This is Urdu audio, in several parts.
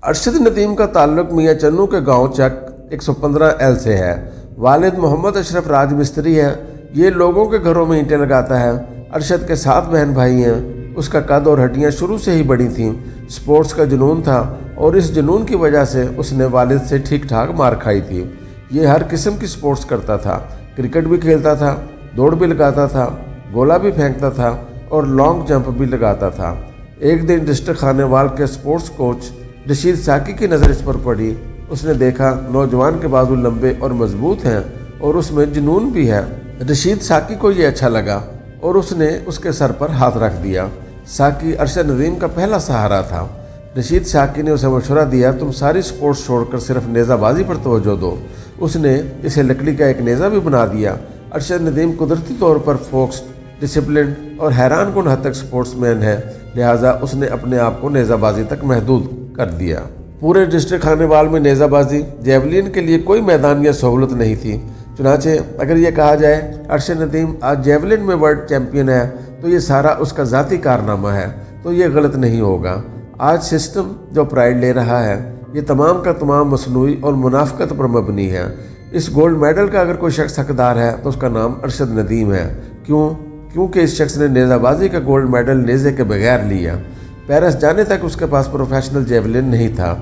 ارشد ندیم کا تعلق میاں چنو کے گاؤں چک 115L سے ہے۔ والد محمد اشرف راج مستری ہیں۔ یہ لوگوں کے گھروں میں اینٹیں لگاتا ہے۔ ارشد کے 7 بہن بھائی ہیں۔ اس کا قد اور ہڈیاں شروع سے ہی بڑی تھیں۔ سپورٹس کا جنون تھا اور اس جنون کی وجہ سے اس نے والد سے ٹھیک ٹھاک مار کھائی تھی۔ یہ ہر قسم کی سپورٹس کرتا تھا۔ کرکٹ بھی کھیلتا تھا، دوڑ بھی لگاتا تھا، گولا بھی پھینکتا تھا اور لانگ جمپ بھی لگاتا تھا۔ ایک دن ڈسٹرکٹ خانیوال کے سپورٹس کوچ رشید ساکی کی نظر اس پر پڑی۔ اس نے دیکھا نوجوان کے بازو لمبے اور مضبوط ہیں اور اس میں جنون بھی ہے۔ رشید ساکی کو یہ اچھا لگا اور اس نے اس کے سر پر ہاتھ رکھ دیا۔ ساکی ارشد ندیم کا پہلا سہارا تھا۔ رشید ساکی نے اسے مشورہ دیا، تم ساری سپورٹس چھوڑ کر صرف نیزہ بازی پر توجہ دو۔ اس نے اسے لکڑی کا ایک نیزہ بھی بنا دیا۔ ارشد ندیم قدرتی طور پر فوکسڈ، ڈسپلنڈ اور حیران کن حد تک سپورٹس مین ہے، لہٰذا اس نے اپنے آپ کو نیزہ بازی تک محدود کر دیا۔ پورے ڈسٹرکٹ خانیوال میں نیزہ بازی، جیولین کے لیے کوئی میدان یا سہولت نہیں تھی۔ چنانچہ اگر یہ کہا جائے ارشد ندیم آج جیولین میں ورلڈ چیمپئن ہے تو یہ سارا اس کا ذاتی کارنامہ ہے، تو یہ غلط نہیں ہوگا۔ آج سسٹم جو پرائیڈ لے رہا ہے یہ تمام کا تمام مصنوعی اور منافقت پر مبنی ہے۔ اس گولڈ میڈل کا اگر کوئی شخص حقدار ہے تو اس کا نام ارشد ندیم ہے۔ کیونکہ اس شخص نے نیزہ بازی کا گولڈ میڈل نیزے کے بغیر لیا۔ پیرس جانے تک اس کے پاس پروفیشنل جیولین نہیں تھا۔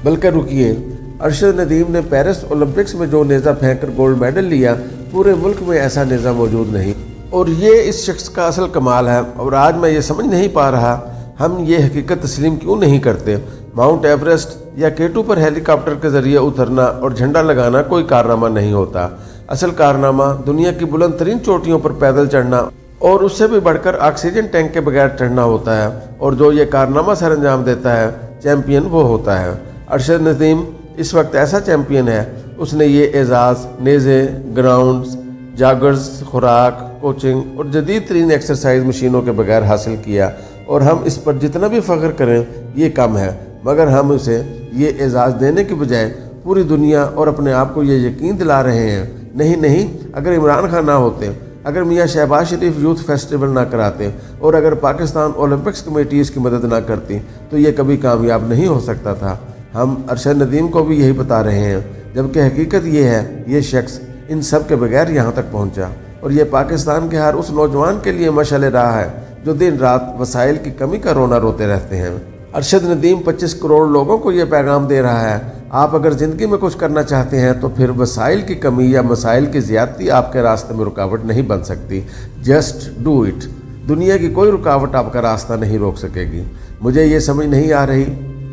بلکہ رکیے، ارشد ندیم نے پیرس اولمپکس میں جو نیزہ پھینک کر گولڈ میڈل لیا، پورے ملک میں ایسا نیزہ موجود نہیں، اور یہ اس شخص کا اصل کمال ہے۔ اور آج میں یہ سمجھ نہیں پا رہا ہم یہ حقیقت تسلیم کیوں نہیں کرتے۔ ماؤنٹ ایوریسٹ یا K2 پر ہیلی کاپٹر کے ذریعے اترنا اور جھنڈا لگانا کوئی کارنامہ نہیں ہوتا۔ اصل کارنامہ دنیا کی بلند ترین چوٹیوں پر پیدل چڑھنا اور اس سے بھی بڑھ کر آکسیجن ٹینک کے بغیر چڑھنا ہوتا ہے، اور جو یہ کارنامہ سر انجام دیتا ہے چیمپئن وہ ہوتا ہے۔ ارشد ندیم اس وقت ایسا چیمپئن ہے، اس نے یہ اعزاز نیزے، گراؤنڈز، جاگرز، خوراک، کوچنگ اور جدید ترین ایکسرسائز مشینوں کے بغیر حاصل کیا، اور ہم اس پر جتنا بھی فخر کریں یہ کم ہے۔ مگر ہم اسے یہ اعزاز دینے کی بجائے پوری دنیا اور اپنے آپ کو یہ یقین دلا رہے ہیں، نہیں، اگر عمران خان نہ ہوتے، اگر میاں شہباز شریف یوتھ فیسٹیول نہ کراتے اور اگر پاکستان اولمپکس کمیٹی اس کی مدد نہ کرتی تو یہ کبھی کامیاب نہیں ہو سکتا تھا۔ ہم ارشد ندیم کو بھی یہی بتا رہے ہیں، جبکہ حقیقت یہ ہے یہ شخص ان سب کے بغیر یہاں تک پہنچا، اور یہ پاکستان کے ہر اس نوجوان کے لیے مشعل راہ ہے جو دن رات وسائل کی کمی کا رونا روتے رہتے ہیں۔ ارشد ندیم 25 کروڑ لوگوں کو یہ پیغام دے رہا ہے، آپ اگر زندگی میں کچھ کرنا چاہتے ہیں تو پھر وسائل کی کمی یا مسائل کی زیادتی آپ کے راستے میں رکاوٹ نہیں بن سکتی۔ Just do it. دنیا کی کوئی رکاوٹ آپ کا راستہ نہیں روک سکے گی۔ مجھے یہ سمجھ نہیں آ رہی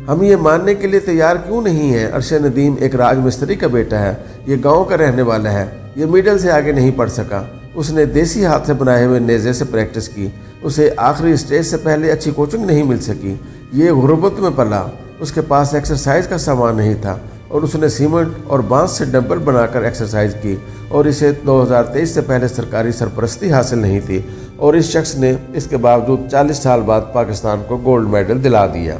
ہم یہ ماننے کے لیے تیار کیوں نہیں ہیں ارشد ندیم ایک راج مستری کا بیٹا ہے، یہ گاؤں کا رہنے والا ہے، یہ میڈل سے آگے نہیں پڑھ سکا، اس نے دیسی ہاتھ سے بنائے ہوئے نیزے سے پریکٹس کی، اسے آخری اسٹیج سے پہلے اچھی کوچنگ نہیں مل سکی، یہ غربت میں پلا، اس کے پاس ایکسرسائز کا سامان نہیں تھا، اور اس نے سیمنٹ اور بانس سے ڈمبل بنا کر ایکسرسائز کی، اور اسے 2023 سے پہلے سرکاری سرپرستی حاصل نہیں تھی، اور اس شخص نے اس کے باوجود 40 سال بعد پاکستان کو گولڈ میڈل دلا دیا۔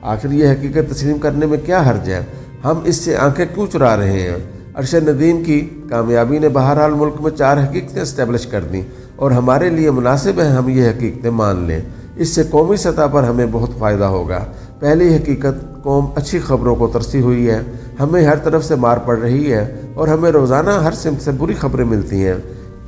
آخر یہ حقیقت تسلیم کرنے میں کیا حرج ہے؟ ہم اس سے آنکھیں کیوں چرا رہے ہیں؟ ارشد ندیم کی کامیابی نے بہرحال ملک میں 4 حقیقتیں اسٹیبلش کر دیں، اور ہمارے لیے مناسب ہے ہم یہ حقیقتیں مان لیں۔ اس سے قومی سطح پر ہمیں بہت فائدہ ہوگا۔ پہلی حقیقت، قوم اچھی خبروں کو ترسی ہوئی ہے، ہمیں ہر طرف سے مار پڑ رہی ہے اور ہمیں روزانہ ہر سمت سے بری خبریں ملتی ہیں۔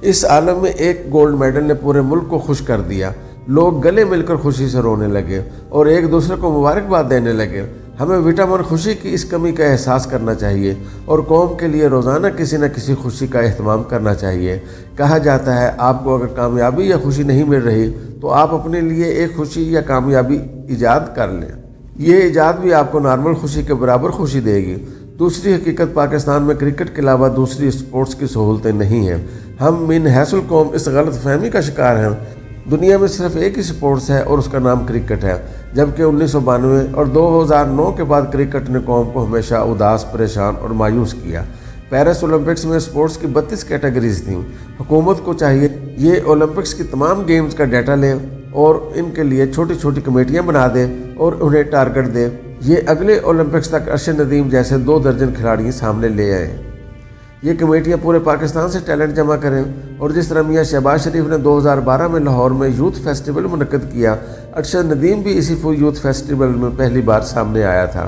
اس عالم میں ایک گولڈ میڈل نے پورے ملک کو خوش کر دیا، لوگ گلے مل کر خوشی سے رونے لگے اور ایک دوسرے کو مبارکباد دینے لگے۔ ہمیں وٹامن خوشی کی اس کمی کا احساس کرنا چاہیے اور قوم کے لیے روزانہ کسی نہ کسی خوشی کا اہتمام کرنا چاہیے۔ کہا جاتا ہے آپ کو اگر کامیابی یا خوشی نہیں مل رہی تو آپ اپنے لیے ایک خوشی یا کامیابی ایجاد کر لیں، یہ ایجاد بھی آپ کو نارمل خوشی کے برابر خوشی دے گی۔ دوسری حقیقت، پاکستان میں کرکٹ کے علاوہ دوسری سپورٹس کی سہولتیں نہیں ہیں۔ ہم من حیث القوم اس غلط فہمی کا شکار ہیں دنیا میں صرف ایک ہی سپورٹس ہے اور اس کا نام کرکٹ ہے، جبکہ 1992 اور 2009 کے بعد کرکٹ نے قوم کو ہمیشہ اداس، پریشان اور مایوس کیا۔ پیرس اولمپکس میں سپورٹس کی 32 کیٹیگریز تھیں۔ حکومت کو چاہیے یہ اولمپکس کی تمام گیمز کا ڈیٹا لیں اور ان کے لیے چھوٹی چھوٹی کمیٹیاں بنا دے اور انہیں ٹارگٹ دے۔ یہ اگلے اولمپکس تک ارشد ندیم جیسے 2 درجن کھلاڑی سامنے لے آئیں۔ یہ کمیٹیاں پورے پاکستان سے ٹیلنٹ جمع کریں، اور جس طرح میاں شہباز شریف نے 2012 میں لاہور میں یوتھ فیسٹیول منعقد کیا، ارشد ندیم بھی اسی یوتھ فیسٹیول میں پہلی بار سامنے آیا تھا۔